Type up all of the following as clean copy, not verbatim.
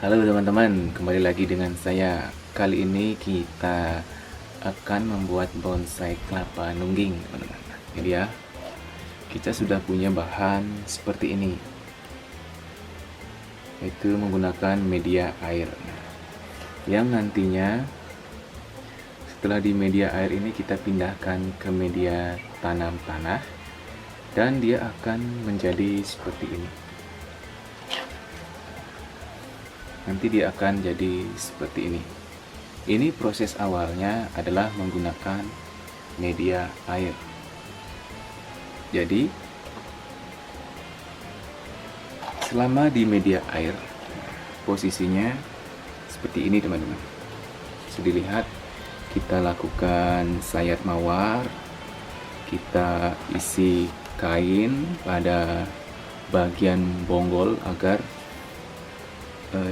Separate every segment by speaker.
Speaker 1: Halo teman-teman, kembali lagi dengan saya. Kali ini kita akan membuat bonsai kelapa nungging, teman-teman. Jadi ya, kita sudah punya bahan seperti ini, yaitu menggunakan media air. Yang nantinya setelah di media air ini kita pindahkan ke media tanam tanah, dan dia akan menjadi seperti ini. Nanti dia akan jadi seperti ini. Ini proses awalnya adalah menggunakan media air. Jadi selama di media air, posisinya seperti ini teman-teman. Bisa dilihat, kita lakukan sayat mawar, kita isi kain pada bagian bonggol agar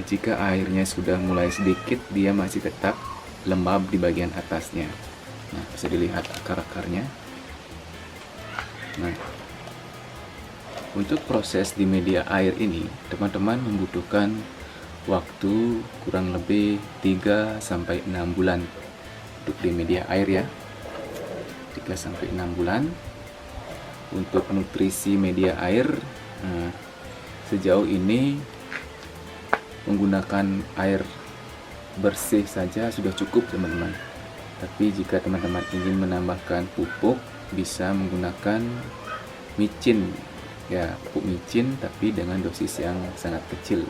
Speaker 1: jika airnya sudah mulai sedikit, dia masih tetap lembab di bagian atasnya. Nah, bisa dilihat akar-akarnya. Nah, untuk proses di media air ini, teman-teman membutuhkan waktu kurang lebih 3-6 bulan untuk di media air ya. 3-6 bulan untuk nutrisi media air. Nah, sejauh ini menggunakan air bersih saja sudah cukup teman-teman. Tapi jika teman-teman ingin menambahkan pupuk, bisa menggunakan micin ya, pupuk micin tapi dengan dosis yang sangat kecil.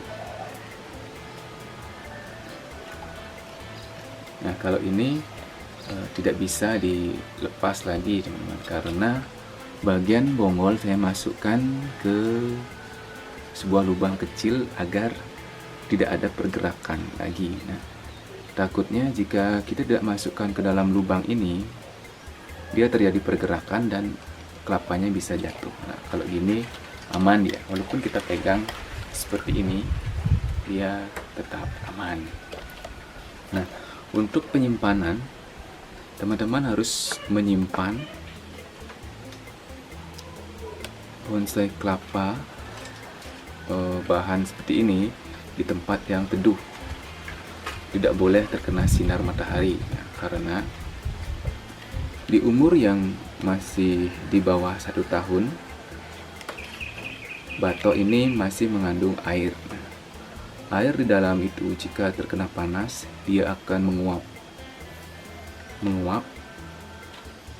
Speaker 1: Nah, kalau ini tidak bisa dilepas lagi teman-teman, karena bagian bonggol saya masukkan ke sebuah lubang kecil agar tidak ada pergerakan lagi. Nah, takutnya jika kita tidak masukkan ke dalam lubang ini, dia terjadi pergerakan dan kelapanya bisa jatuh. Nah, kalau gini aman ya, walaupun kita pegang seperti ini, dia tetap aman. Nah, untuk penyimpanan, teman-teman harus menyimpan bonsai kelapa bahan seperti ini di tempat yang teduh, tidak boleh terkena sinar matahari ya, karena di umur yang masih di bawah 1 tahun, batok ini masih mengandung air. Air di dalam itu jika terkena panas, dia akan menguap,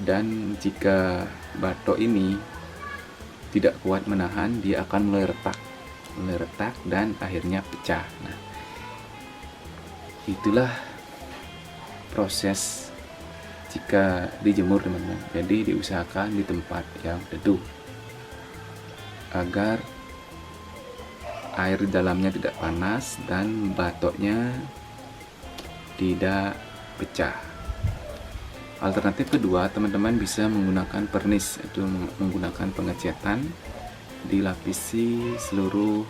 Speaker 1: dan jika batok ini tidak kuat menahan, dia akan mulai retak dan akhirnya pecah. Nah, itulah proses jika dijemur teman-teman. Jadi diusahakan di tempat yang teduh agar air di dalamnya tidak panas dan batoknya tidak pecah. Alternatif kedua, teman-teman bisa menggunakan pernis, itu menggunakan pengecatan, dilapisi seluruh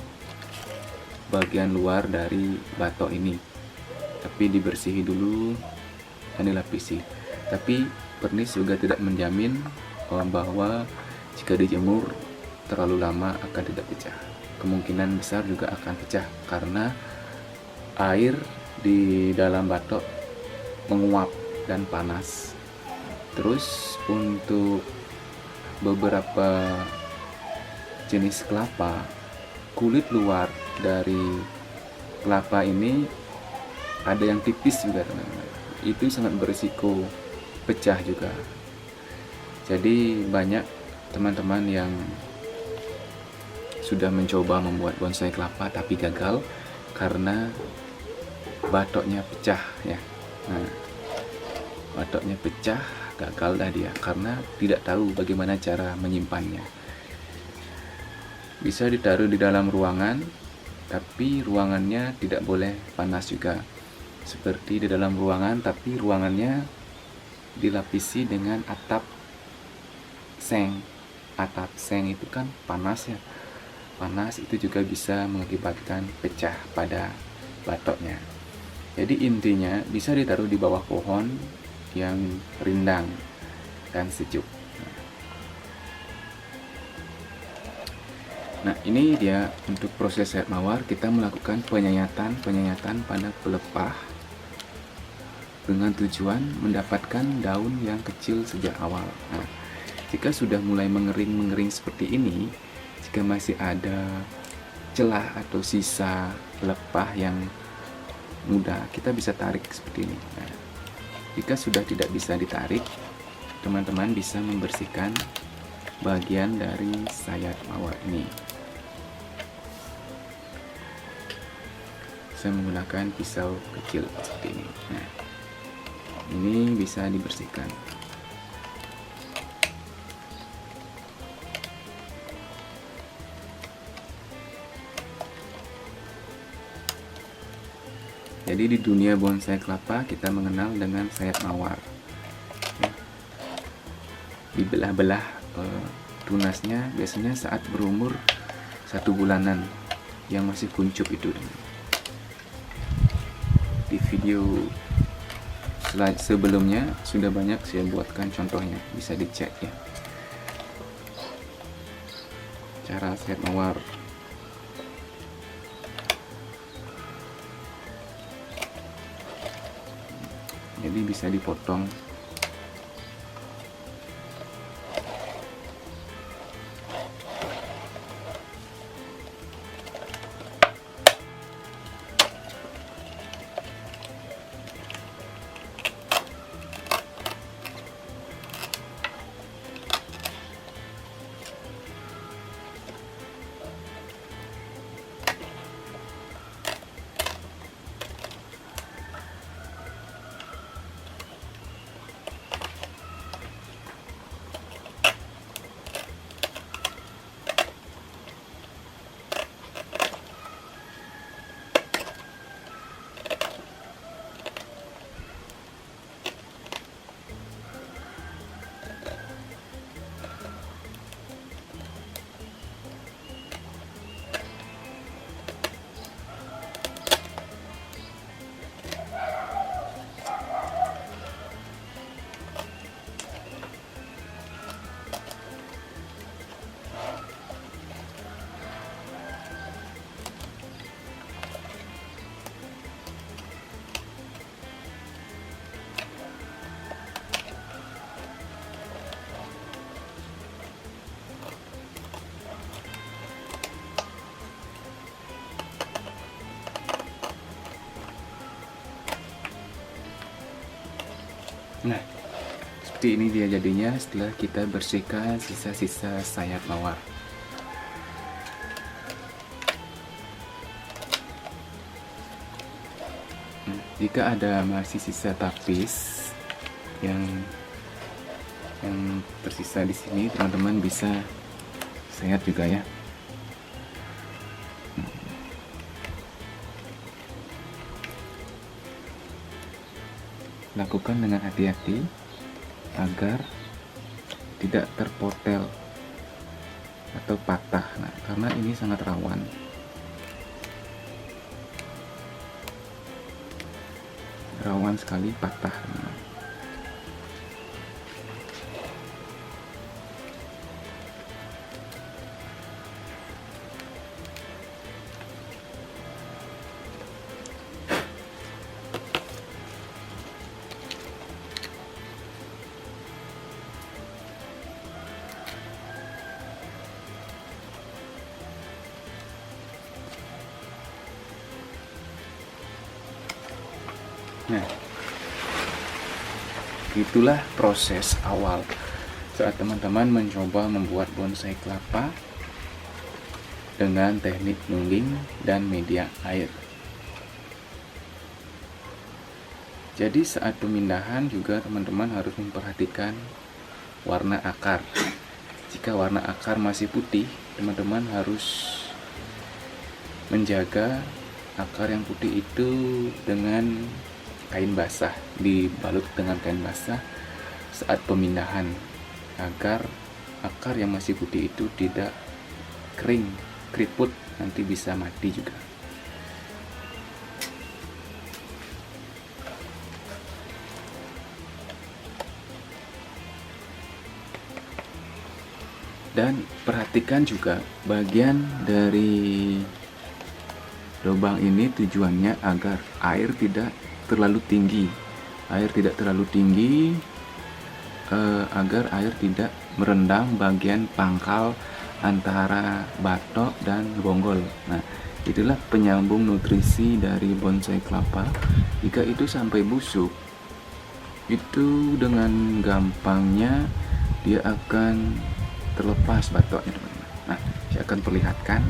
Speaker 1: bagian luar dari batok ini, tapi dibersihi dulu dan dilapisi. Tapi pernis juga tidak menjamin bahwa jika dijemur terlalu lama akan tidak pecah. Kemungkinan besar juga akan pecah karena air di dalam batok menguap dan panas. Terus untuk beberapa jenis kelapa, kulit luar dari kelapa ini ada yang tipis juga teman-teman. Itu sangat berisiko pecah juga. Jadi banyak teman-teman yang sudah mencoba membuat bonsai kelapa tapi gagal karena batoknya pecah ya. Nah, batoknya pecah, gagal dah dia karena tidak tahu bagaimana cara menyimpannya. Bisa ditaruh di dalam ruangan, tapi ruangannya tidak boleh panas juga. Seperti di dalam ruangan, tapi ruangannya dilapisi dengan atap seng. Atap seng itu kan panas ya. Panas itu juga bisa mengakibatkan pecah pada batoknya. Jadi intinya bisa ditaruh di bawah pohon yang rindang dan sejuk. Nah, ini dia untuk proses sayat mawar. Kita melakukan penyayatan pada pelepah dengan tujuan mendapatkan daun yang kecil sejak awal. Nah, jika sudah mulai mengering seperti ini, jika masih ada celah atau sisa pelepah yang muda, kita bisa tarik seperti ini. Nah, jika sudah tidak bisa ditarik, teman-teman bisa membersihkan bagian dari sayat mawar ini. Saya menggunakan pisau kecil seperti ini. Nah, ini bisa dibersihkan. Jadi di dunia bonsai kelapa kita mengenal dengan sayat mawar. Ya. Dibelah-belah tunasnya biasanya saat berumur 1 bulanan yang masih kuncup itu. Di video sebelumnya sudah banyak saya buatkan contohnya, bisa dicek ya. Cara sayat mawar. Jadi bisa dipotong. Nah, seperti ini dia jadinya setelah kita bersihkan sisa-sisa sayat mawar. Nah, jika ada masih sisa tapis yang tersisa di sini, teman-teman bisa sayat juga ya. Lakukan dengan hati-hati agar tidak terpotel atau patah. Nah, karena ini sangat rawan. Rawan sekali patah. Nah, itulah proses awal saat teman-teman mencoba membuat bonsai kelapa dengan teknik nungging dan media air. Jadi saat pemindahan juga teman-teman harus memperhatikan warna akar. Jika warna akar masih putih, teman-teman harus menjaga akar yang putih itu dengan kain basah, dibalut dengan kain basah saat pemindahan agar akar yang masih putih itu tidak kering, keriput, nanti bisa mati juga. Dan perhatikan juga bagian dari lubang ini tujuannya agar air tidak terlalu tinggi. Agar air tidak merendam bagian pangkal antara batok dan bonggol. Nah, itulah penyambung nutrisi dari bonsai kelapa. Jika itu sampai busuk, itu dengan gampangnya dia akan terlepas batoknya, teman-teman. Nah, saya akan perlihatkan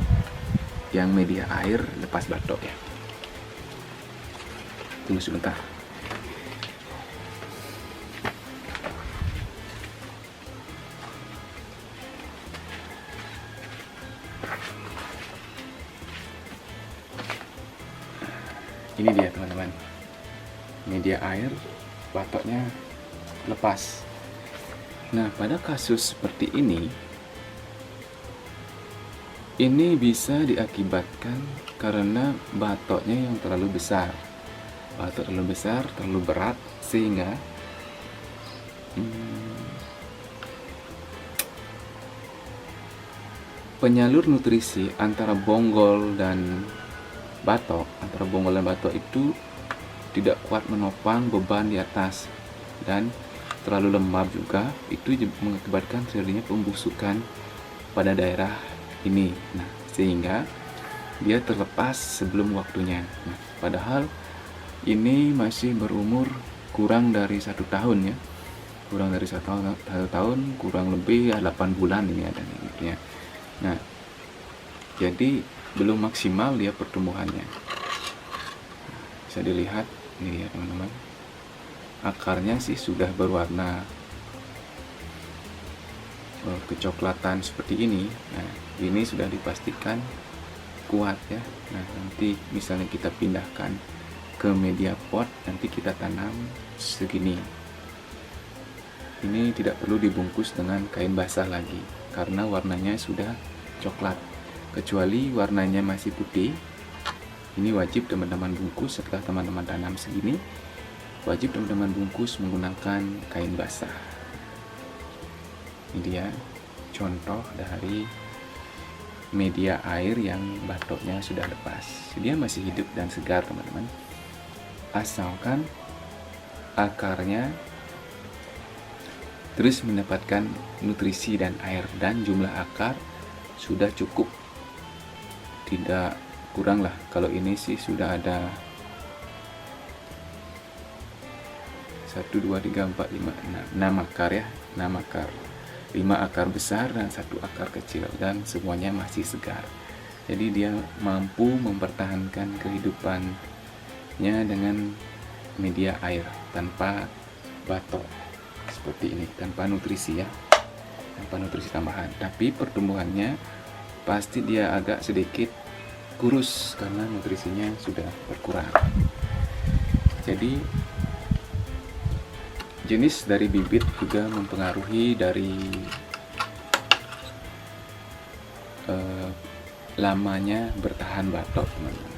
Speaker 1: yang media air lepas batok ya. Tunggu sebentar. Ini dia teman-teman, media air batoknya lepas. Nah, pada kasus seperti ini bisa diakibatkan karena batoknya yang terlalu besar. Batok terlalu besar, terlalu berat, sehingga penyalur nutrisi antara bonggol dan batok itu tidak kuat menopang beban di atas, dan terlalu lembab juga, itu mengakibatkan terjadinya pembusukan pada daerah ini. Nah, sehingga dia terlepas sebelum waktunya. Nah, padahal ini masih berumur kurang dari 1 tahun ya, kurang dari 1 tahun, kurang lebih 8 bulan ini ada nih. Nah, jadi belum maksimal dia pertumbuhannya. Bisa dilihat ini ya teman-teman, akarnya sih sudah berwarna kecoklatan seperti ini. Nah, ini sudah dipastikan kuat ya. Nah, nanti misalnya kita pindahkan ke media pot, nanti kita tanam segini. Ini tidak perlu dibungkus dengan kain basah lagi karena warnanya sudah coklat. Kecuali warnanya masih putih, ini wajib teman-teman bungkus. Setelah teman-teman tanam segini, wajib teman-teman bungkus menggunakan kain basah. Ini dia contoh dari media air yang batoknya sudah lepas. Dia masih hidup dan segar teman-teman, asalkan akarnya terus mendapatkan nutrisi dan air, dan jumlah akar sudah cukup, tidak kurang lah. Kalau ini sih sudah ada 1, 2, 3, 4, 5, 6 akar ya, 6 akar, 5 akar besar dan 1 akar kecil, dan semuanya masih segar. Jadi dia mampu mempertahankan kehidupannya dengan media air tanpa batok seperti ini, tanpa nutrisi ya, tanpa nutrisi tambahan. Tapi pertumbuhannya pasti dia agak sedikit kurus karena nutrisinya sudah berkurang. Jadi jenis dari bibit juga mempengaruhi dari lamanya bertahan batok, teman-teman.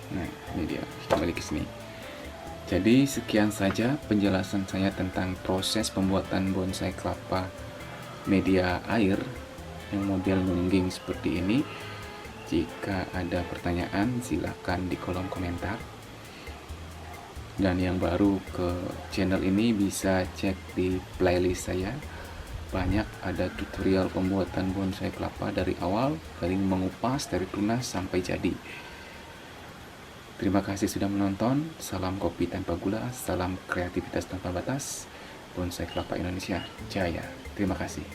Speaker 1: Nah, ini dia, kembali ke sini. Jadi sekian saja penjelasan saya tentang proses pembuatan bonsai kelapa media air yang model nungging seperti ini. Jika ada pertanyaan silahkan di kolom komentar. Dan yang baru ke channel ini bisa cek di playlist saya. Banyak ada tutorial pembuatan bonsai kelapa dari awal, dari mengupas, dari tunas sampai jadi. Terima kasih sudah menonton. Salam kopi tanpa gula, salam kreativitas tanpa batas. Bonsai Kelapa Indonesia Jaya. Terima kasih.